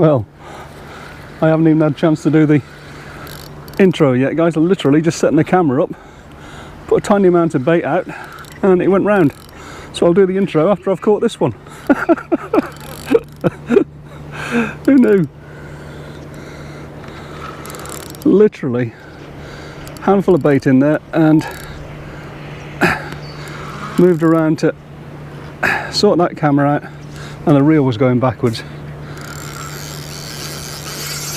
Well, I haven't even had a chance to do the intro yet, guys. I'm literally just setting the camera up, put a tiny amount of bait out, and it went round. So I'll do the intro after I've caught this one. Who knew? Literally, handful of bait in there, and moved around to sort that camera out, and the reel was going backwards.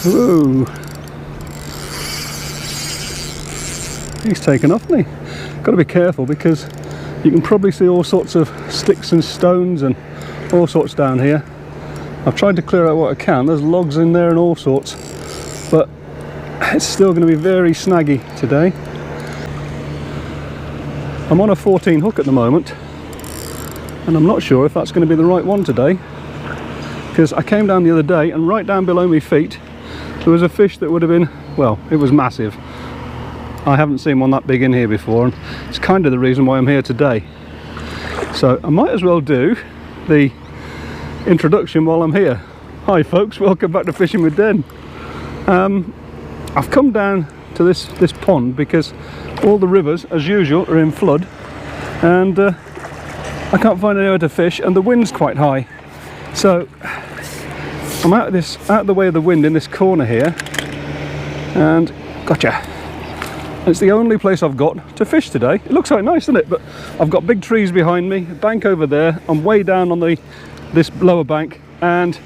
Ooh. He's taken off, hasn't he? Got to be careful because you can probably see all sorts of sticks and stones and all sorts down here. I've tried to clear out what I can. There's logs in there and all sorts, but it's still going to be very snaggy today. I'm on a 14 hook at the moment, and I'm not sure if that's going to be the right one today, because I came down the other day and right down below my feet there was a fish that would have been, well, it was massive. I haven't seen one that big in here before, and it's kind of the reason why I'm here today. So I might as well do the introduction while I'm here. Hi folks, welcome back to Fishing with Den. I've come down to this pond because all the rivers, as usual, are in flood, and I can't find anywhere to fish, and the wind's quite high. So I'm out of the way of the wind in this corner here, and gotcha. It's the only place I've got to fish today. It looks quite nice, doesn't it? But I've got big trees behind me, a bank over there. I'm way down on this lower bank, and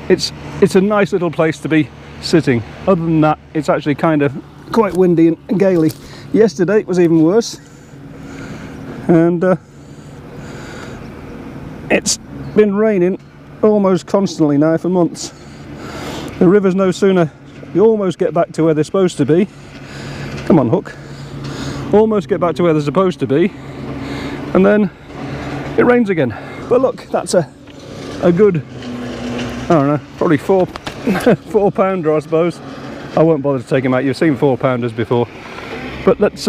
it's a nice little place to be sitting. Other than that, it's actually kind of quite windy and galy. Yesterday it was even worse, and it's been raining almost constantly now for months. The rivers no sooner, you almost get back to where they're supposed to be. Come on, hook. Almost get back to where they're supposed to be, and then it rains again. But look, that's a good, I don't know, probably 4 pounder, I suppose. I won't bother to take him out. You've seen 4 pounders before. But let's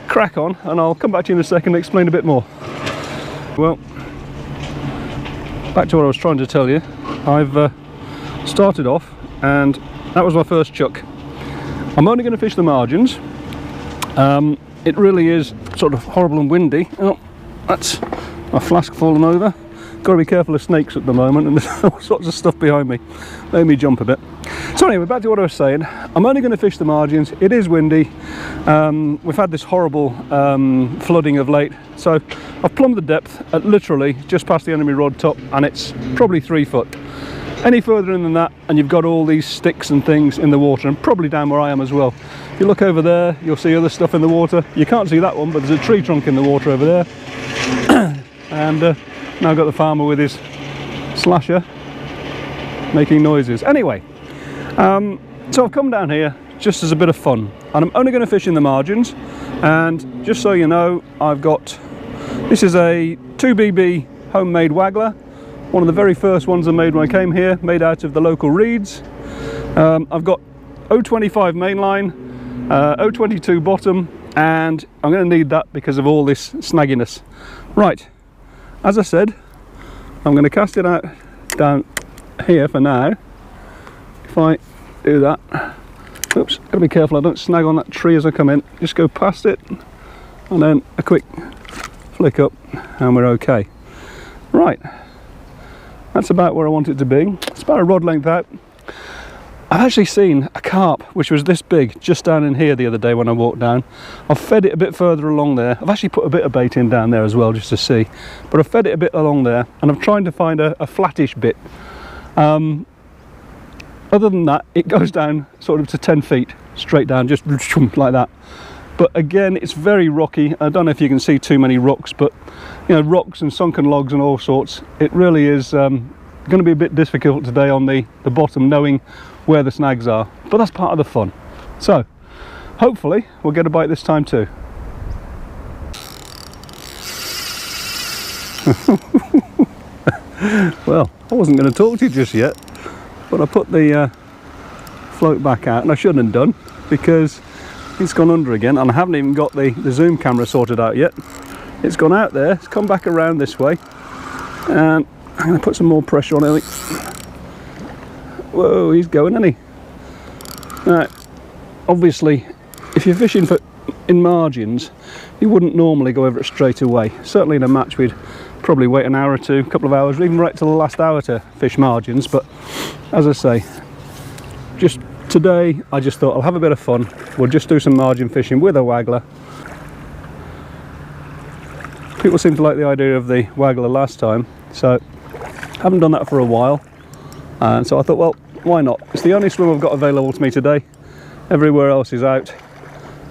crack on, and I'll come back to you in a second and explain a bit more. Well, back to what I was trying to tell you. I've started off, and that was my first chuck. I'm only going to fish the margins. It really is sort of horrible and windy. Oh, that's my flask falling over. Got to be careful of snakes at the moment, and there's all sorts of stuff behind me. Made me jump a bit. So anyway, back to what I was saying. I'm only going to fish the margins. It is windy. We've had this horrible flooding of late, so I've plumbed the depth at literally just past the enemy rod top, and it's probably 3 foot. Any further in than that and you've got all these sticks and things in the water, and probably down where I am as well. If you look over there, you'll see other stuff in the water. You can't see that one, but there's a tree trunk in the water over there. And now I've got the farmer with his slasher making noises. Anyway, so I've come down here just as a bit of fun, and I'm only going to fish in the margins. And just so you know, I've got, this is a 2BB homemade waggler. One of the very first ones I made when I came here, made out of the local reeds. I've got 025 mainline, 022 bottom, and I'm going to need that because of all this snagginess. Right, as I said, I'm going to cast it out down here for now. If I do that, oops, got to be careful I don't snag on that tree as I come in. Just go past it, and then a quick flick up, and we're okay. Right. That's about where I want it to be. It's about a rod length out. I've actually seen a carp which was this big just down in here the other day when I walked down. I've fed it a bit further along there. I've actually put a bit of bait in down there as well just to see, but I've fed it a bit along there, and I'm trying to find a flattish bit. Other than that, it goes down sort of to 10 feet straight down, just like that. But again, it's very rocky. I don't know if you can see too many rocks, but you know, rocks and sunken logs and all sorts. It really is going to be a bit difficult today on the bottom, knowing where the snags are. But that's part of the fun. So hopefully we'll get a bite this time too. Well, I wasn't going to talk to you just yet, but I put the float back out, and I shouldn't have done because it's gone under again, and I haven't even got the zoom camera sorted out yet. It's gone out there, it's come back around this way, and I'm going to put some more pressure on it. Whoa, he's going, isn't he? Right, obviously, if you're fishing in margins, you wouldn't normally go over it straight away. Certainly in a match, we'd probably wait an hour or two, a couple of hours, or even right till the last hour to fish margins. But as I say, just today, I just thought I'll have a bit of fun. We'll just do some margin fishing with a waggler. People seem to like the idea of the waggler last time, so I haven't done that for a while. And so I thought, well, why not? It's the only swim I've got available to me today. Everywhere else is out.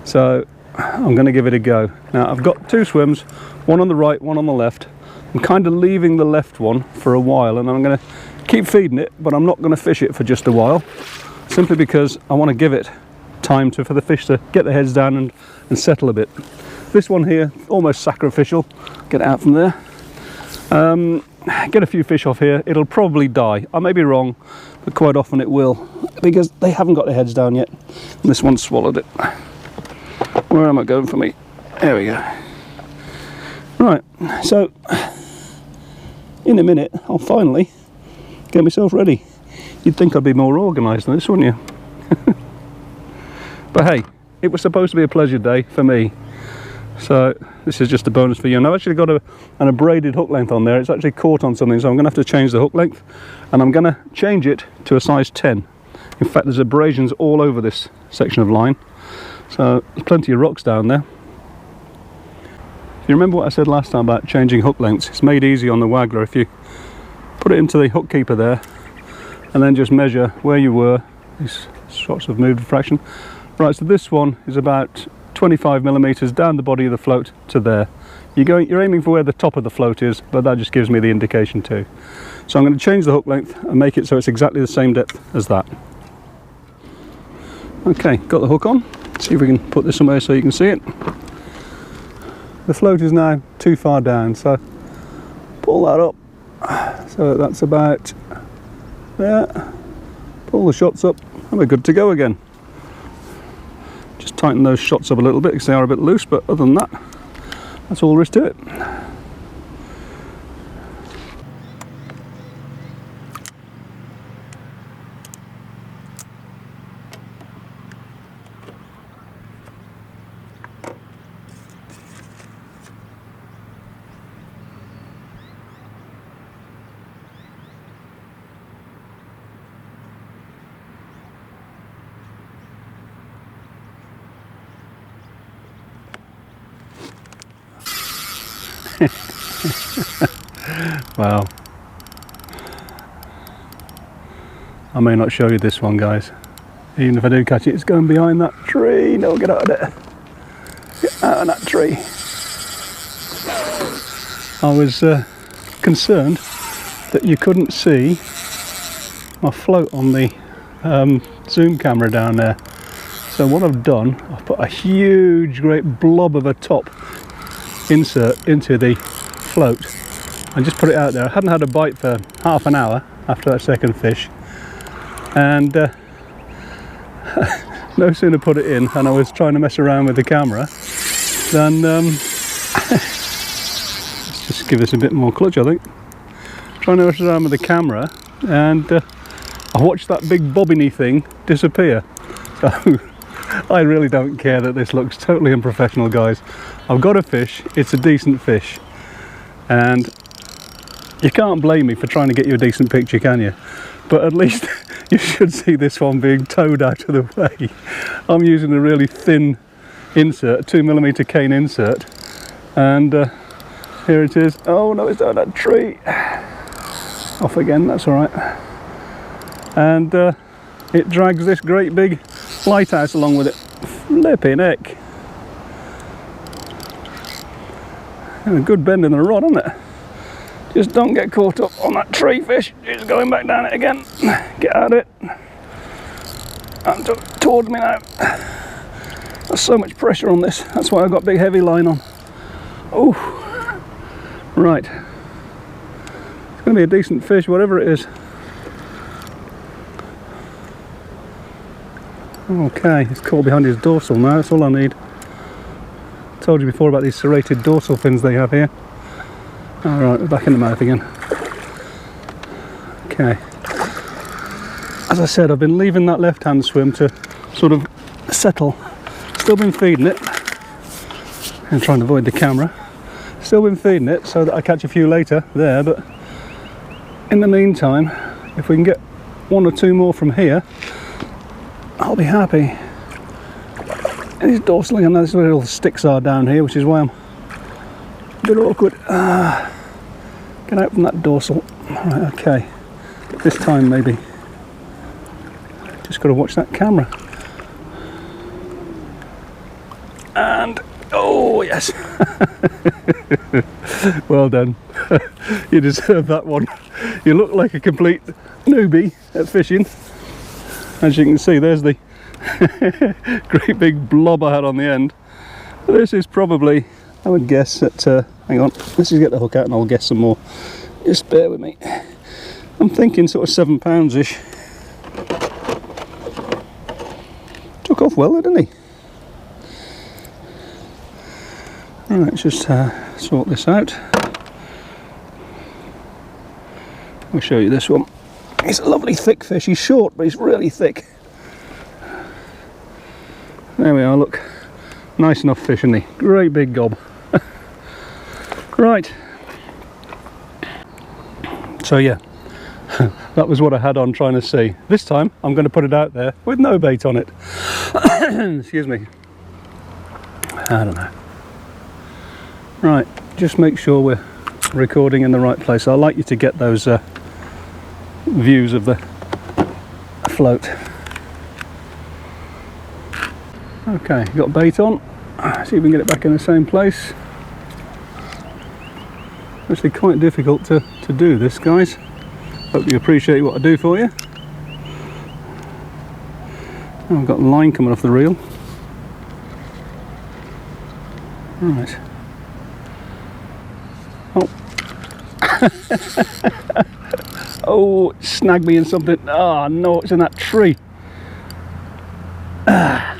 So I'm going to give it a go. Now I've got two swims, one on the right, one on the left. I'm kind of leaving the left one for a while, and I'm going to keep feeding it, but I'm not going to fish it for just a while, simply because I want to give it time for the fish to get their heads down and settle a bit. This one here, almost sacrificial. Get it out from there. Get a few fish off here. It'll probably die. I may be wrong, but quite often it will, because they haven't got their heads down yet. And this one swallowed it. Where am I going for me? There we go. Right, so in a minute I'll finally get myself ready. You'd think I'd be more organised than this, wouldn't you? But hey, it was supposed to be a pleasure day for me, so this is just a bonus for you. And I've actually got an abraded hook length on there. It's actually caught on something, so I'm going to have to change the hook length, and I'm going to change it to a size 10. In fact, there's abrasions all over this section of line, so there's plenty of rocks down there. You remember what I said last time about changing hook lengths? It's made easy on the waggler. If you put it into the hook keeper there and then just measure where you were, these shots have moved a fraction. Right, so this one is about 25 millimeters down the body of the float to there. You're aiming for where the top of the float is, but that just gives me the indication too. So I'm going to change the hook length and make it so it's exactly the same depth as that. Okay, got the hook on. See if we can put this somewhere so you can see it. The float is now too far down, so pull that up so that's about there. Pull the shots up and we're good to go again. Just tighten those shots up a little bit because they are a bit loose, but other than that, that's all there is to it. Wow. I may not show you this one, guys. Even if I do catch it, it's going behind that tree. No, get out of there. Get out of that tree. I was concerned that you couldn't see my float on the zoom camera down there. So what I've done, I've put a huge, great blob of a top insert into the float and just put it out there. I hadn't had a bite for half an hour after that second fish, and no sooner put it in and I was trying to mess around with the camera than let's just give this a bit more clutch, I think. Trying to mess around with the camera, and I watched that big bobbiny thing disappear. So I really don't care that this looks totally unprofessional, guys. I've got a fish, it's a decent fish, and you can't blame me for trying to get you a decent picture, can you? But at least you should see this one being towed out of the way. I'm using a really thin insert, 2mm cane insert, and here it is. Oh no, it's down that tree. Off again, that's alright. And it drags this great big lighthouse along with it. Flipping heck. And a good bend in the rod, isn't it? Just don't get caught up on that tree fish. It's going back down it again. Get out of it. And towards me now. There's so much pressure on this. That's why I've got big heavy line on. Oh, right. It's going to be a decent fish, whatever it is. Okay, it's caught behind his dorsal now. That's all I need. I told you before about these serrated dorsal fins they have here. Alright, we're back in the mouth again. Okay. As as I said, I've been leaving that left hand swim to sort of settle. Still been feeding it and trying to avoid the camera. Still been feeding it so that I catch a few later there, but in the meantime, if we can get 1 or 2 more from here, I'll be happy. And these dorsaling, I know this is where all the sticks are down here, which is why I'm a bit awkward. Get out from that dorsal. Right, okay. This time maybe. Just got to watch that camera. And oh yes. Well done. You deserve that one. You look like a complete newbie at fishing. As you can see, there's the great big blob I had on the end. This is probably, I would guess at hang on, let's just get the hook out and I'll guess some more. Just bear with me. I'm thinking sort of 7 pounds ish. Took off well, didn't he? Right, let's just sort this out. I'll show you this one. He's a lovely thick fish. He's short, but he's really thick. There we are, look. Nice enough fish, isn't he? Great big gob. Right. So yeah, that was what I had on trying to see. This time, I'm going to put it out there with no bait on it. Excuse me. I don't know. Right, just make sure we're recording in the right place. I'd like you to get those views of the float. Okay, got bait on. See if we can get it back in the same place. Actually quite difficult to do this, guys. Hope you appreciate what I do for you. Oh, I've got line coming off the reel. Right. Oh. Oh, it snagged me in something. Oh no, it's in that tree. Ah.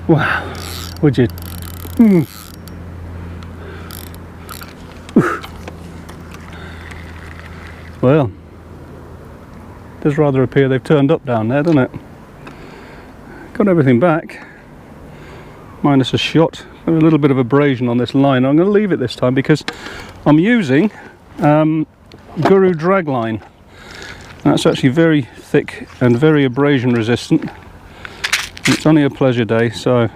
Wow, would you? Well, it does rather appear they've turned up down there, doesn't it? Got everything back, minus a shot. A little bit of abrasion on this line. I'm going to leave it this time because I'm using Guru drag line. That's actually very thick and very abrasion resistant. It's only a pleasure day, so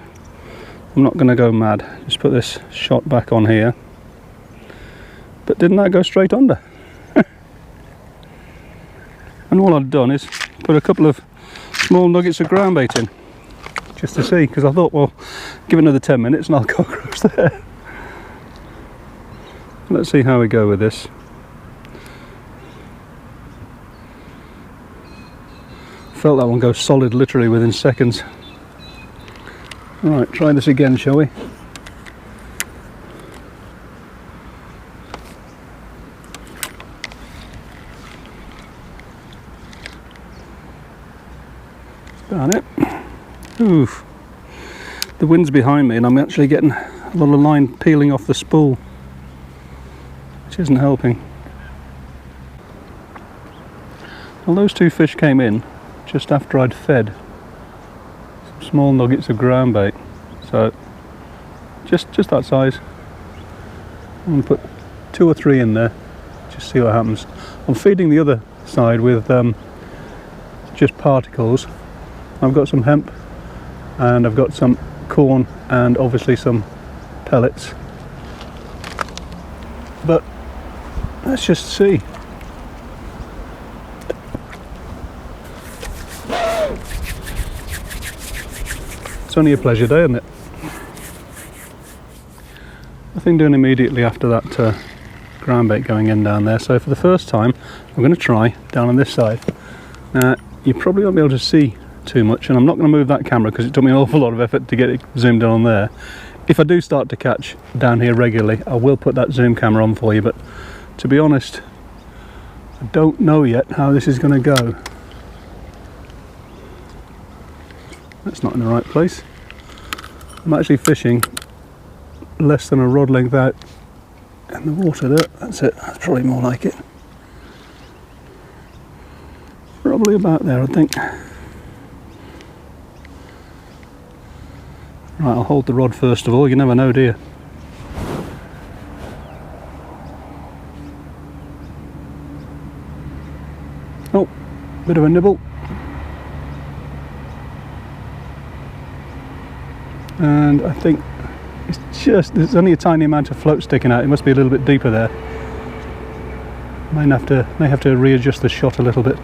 I'm not going to go mad. Just put this shot back on here. But didn't that go straight under? And all I've done is put a couple of small nuggets of ground bait in, just to see, because I thought, well, give it another 10 minutes and I'll go across there. Let's see how we go with this. Felt that one go solid literally within seconds. Right, try this again, shall we? Got it. Oof. The wind's behind me and I'm actually getting a lot of line peeling off the spool, which isn't helping. Well, those 2 fish came in just after I'd fed some small nuggets of ground bait, so just that size. I'm going to put 2 or 3 in there, just see what happens. I'm feeding the other side with just particles. I've got some hemp and I've got some corn and obviously some pellets, but let's just see. It's only a pleasure day, isn't it? Nothing doing immediately after that ground bait going in down there, so for the first time I'm going to try down on this side. Now you probably won't be able to see too much, and I'm not going to move that camera because it took me an awful lot of effort to get it zoomed in on there. If I do start to catch down here regularly, I will put that zoom camera on for you, but to be honest, I don't know yet how this is going to go. That's not in the right place. I'm actually fishing less than a rod length out in the water there. That's it, that's probably more like it. Probably about there, I think. Right, I'll hold the rod first of all, you never know, do you? Oh, bit of a nibble. And I think it's just, there's only a tiny amount of float sticking out. It must be a little bit deeper there. May have to readjust the shot a little bit.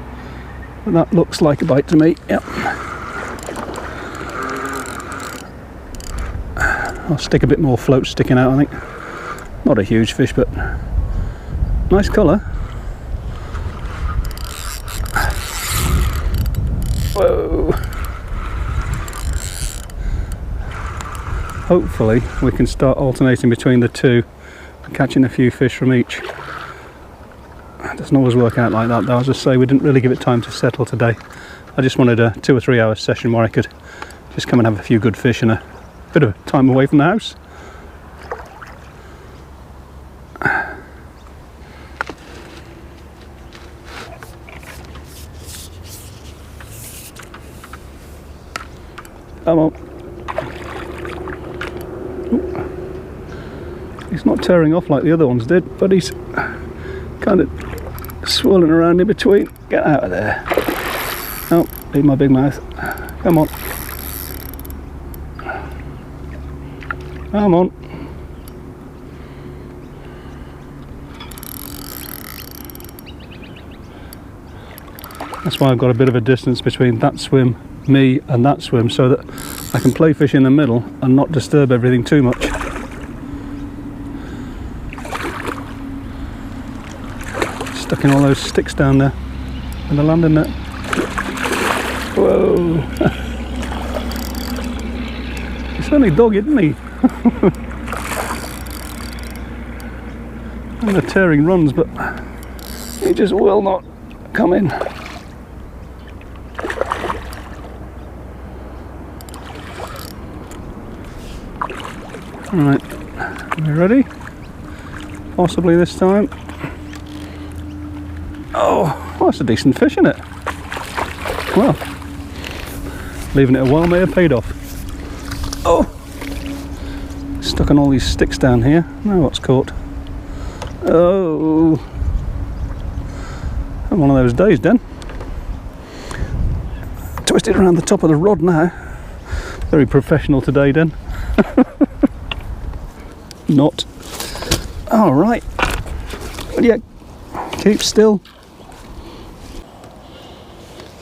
But that looks like a bite to me. Yep. I'll stick a bit more float sticking out, I think. Not a huge fish, but nice colour. Whoa. Hopefully we can start alternating between the two and catching a few fish from each. It doesn't always work out like that though. As I say, we didn't really give it time to settle today. I just wanted a 2 or 3 hour session where I could just come and have a few good fish and a bit of time away from the house. Come on. He's not tearing off like the other ones did, but he's kind of swirling around in between. Get out of there. Oh, leave my big mouth. Come on. Come on. That's why I've got a bit of a distance between that swim, me and that swim, so that I can play fish in the middle and not disturb everything too much. Stuck in all those sticks down there in the landing net. Whoa! He's only dogged, isn't he? And the tearing runs, but he just will not come in. Right, are we ready? Possibly this time. Oh, well, that's a decent fish, isn't it? Well, leaving it a while may have paid off. Oh! Stuck on all these sticks down here. Now what's caught? Oh! Had one of those days, Den. Twisted around the top of the rod now. Very professional today, Den. Not. All right. But yeah, keep still.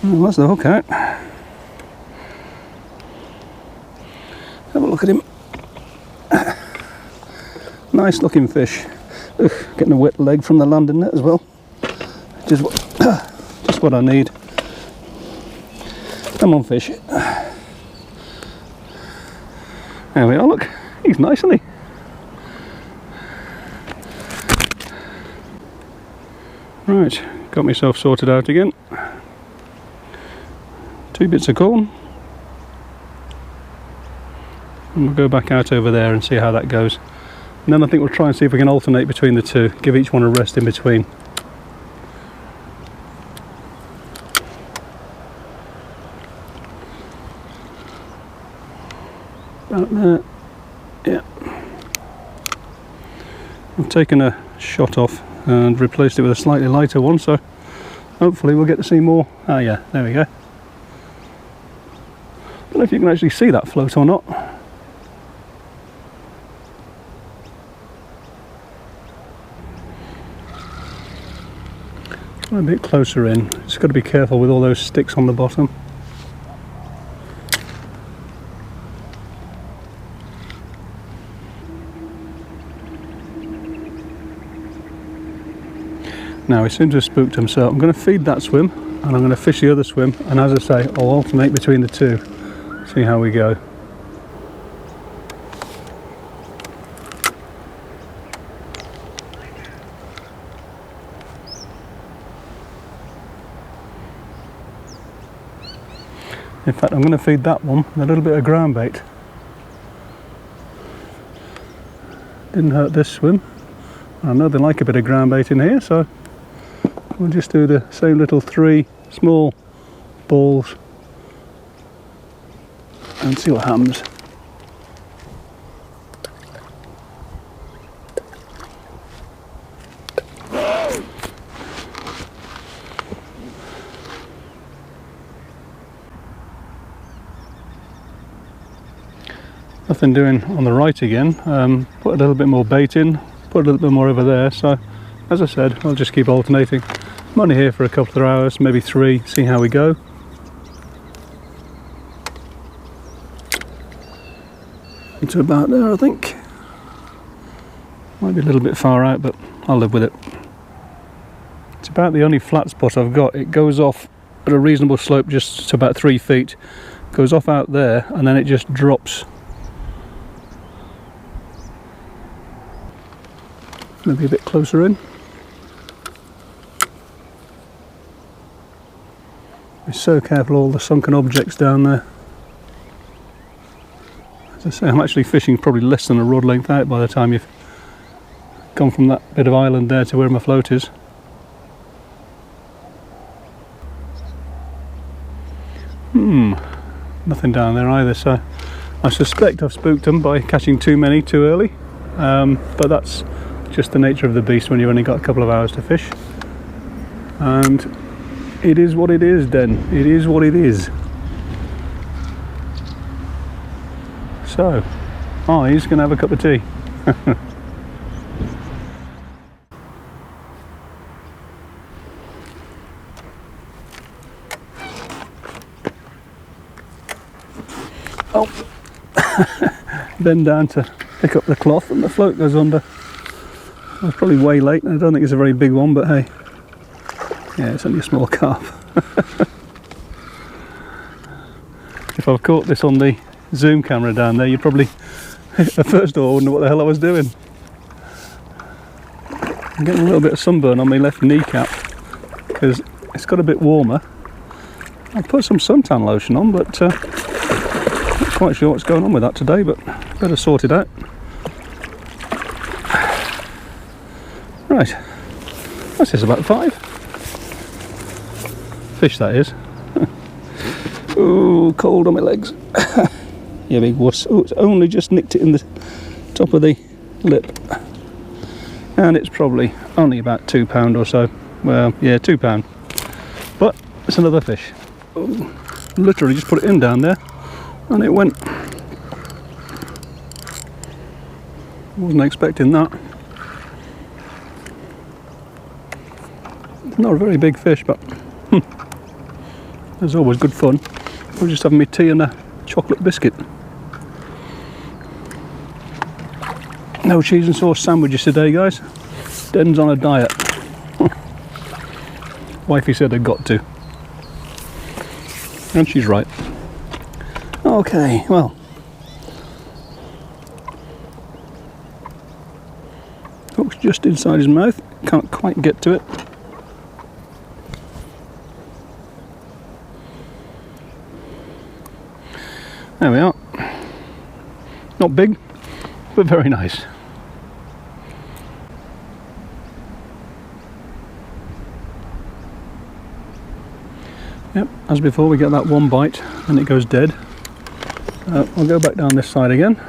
Oh, that's the hook out. Have a look at him. Nice looking fish. Ugh, getting a wet leg from the landing net as well. Just what I need. Come on, fish. There we are, look. He's nice, isn't he? Right, got myself sorted out again. 2 bits of corn. And we'll go back out over there and see how that goes. And then I think we'll try and see if we can alternate between the two, give each one a rest in between. About there. Yeah. I've taken a shot off and replaced it with a slightly lighter one, so hopefully we'll get to see more. Ah yeah, there we go. Don't know if you can actually see that float or not. A bit closer in. Just got to be careful with all those sticks on the bottom. Now he seems to have spooked him, so I'm going to feed that swim and I'm going to fish the other swim, and as I say, I'll alternate between the two, see how we go. In fact, I'm going to feed that one a little bit of ground bait. Didn't hurt this swim. I know they like a bit of ground bait in here, so we'll just do the same little 3 small balls and see what happens. Nothing doing on the right again. Put a little bit more bait in, put a little bit more over there, so as I said, I'll just keep alternating. I'm only here for a couple of hours, maybe 3, see how we go. Into about there, I think. Might be a little bit far out, but I'll live with it. It's about the only flat spot I've got. It goes off at a reasonable slope, just to about 3 feet. Goes off out there, and then it just drops. Maybe a bit closer in. Be so careful, all the sunken objects down there. As I say, I'm actually fishing probably less than a rod length out by the time you've gone from that bit of island there to where my float is. Nothing down there either, so I suspect I've spooked them by catching too many too early, but that's just the nature of the beast when you've only got a couple of hours to fish. And it is what it is, Den. It is what it is. So, he's going to have a cup of tea. Bend down to pick up the cloth and the float goes under. I was probably way late, and I don't think it's a very big one, but hey, yeah, it's only a small carp. If I've caught this on the zoom camera down there, you probably at first of all wouldn't know what the hell I was doing. I'm getting a little bit of sunburn on my left kneecap because it's got a bit warmer. I put some suntan lotion on, but not quite sure what's going on with that today, but better sort it out. Right, that's just about 5 fish, that is. Ooh, cold on my legs. Yeah, big wuss. Oh, it's only just nicked it in the top of the lip, and it's probably only about £2 or so. Well, yeah, £2, but it's another fish. Ooh, literally just put it in down there and it went. Wasn't expecting that. Not a very big fish, but there's always good fun. I'm just having my tea and a chocolate biscuit. No cheese and sauce sandwiches today, guys. Den's on a diet. Wifey said I'd got to. And she's right. Okay, well. Hook's just inside his mouth. Can't quite get to it. There we are. Not big, but very nice. Yep, as before, we get that one bite and it goes dead. I'll go back down this side again.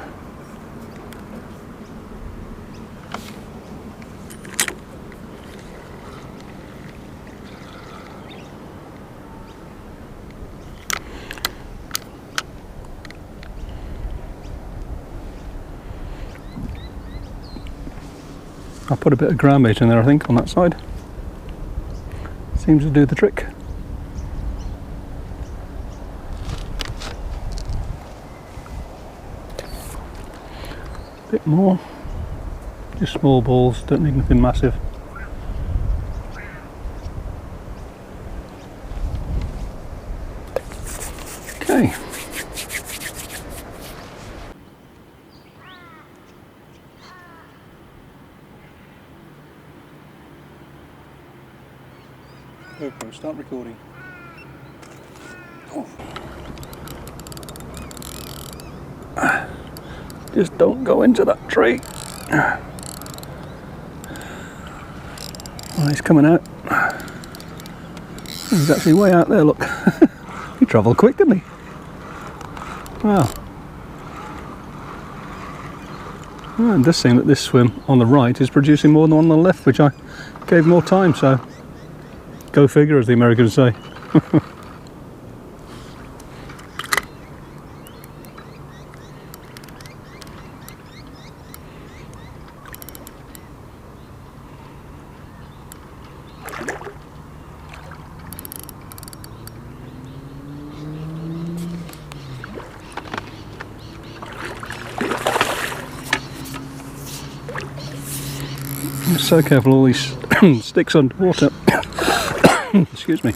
I'll put a bit of ground bait in there, I think, on that side. Seems to do the trick. A bit more. Just small balls, don't need anything massive. Okay. GoPro, start recording. Oh. Just don't go into that tree. Oh, he's coming out. He's actually way out there, look. He travelled quick, didn't he? Wow. Well, it does seem that this swim on the right is producing more than the one on the left, which I gave more time, so go figure, as the Americans say. So careful, all these sticks underwater. Excuse me.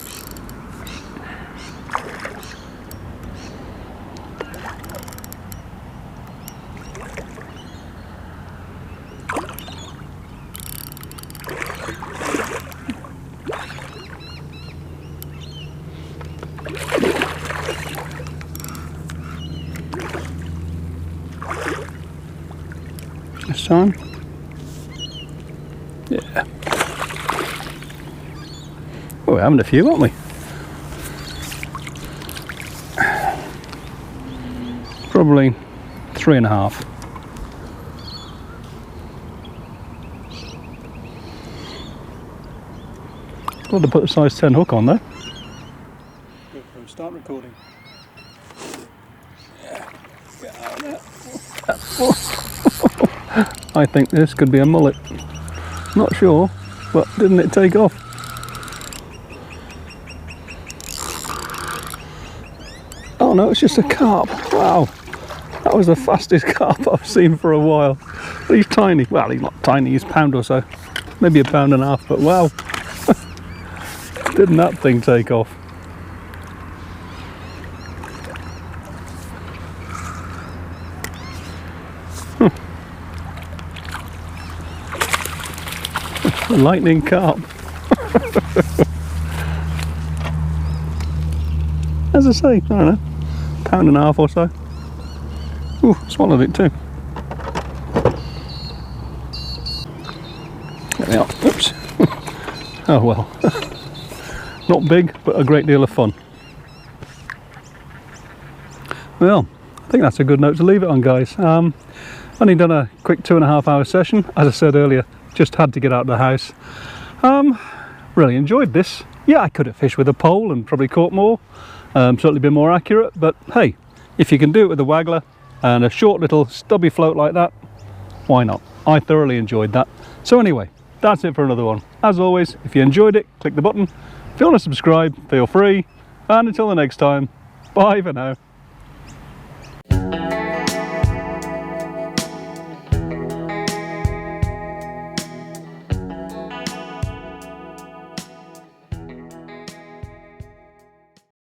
This time. Yeah. Oh, we're having a few, aren't we? Probably 3.5. Got to put a size 10 hook on there. Start recording. Yeah. Get out of there. I think this could be a mullet. Not sure, but didn't it take off? Oh no, it's just a carp. Wow, that was the fastest carp I've seen for a while. But he's tiny. Well, he's not tiny, he's a pound or so. Maybe 1.5 pounds, but wow. Didn't that thing take off? Lightning carp. As I say, I don't know, 1.5 pounds or so. Ooh, swallowed it too. There we are. Oops. Oh well. Not big, but a great deal of fun. Well, I think that's a good note to leave it on, guys. Only done a quick 2.5 hour session. As I said earlier, just had to get out of the house. Really enjoyed this. Yeah, I could have fished with a pole and probably caught more. Certainly been more accurate, but hey, if you can do it with a waggler and a short little stubby float like that, why not? I thoroughly enjoyed that. So anyway, that's it for another one. As always, if you enjoyed it, click the button. If you want to subscribe, feel free. And until the next time, bye for now.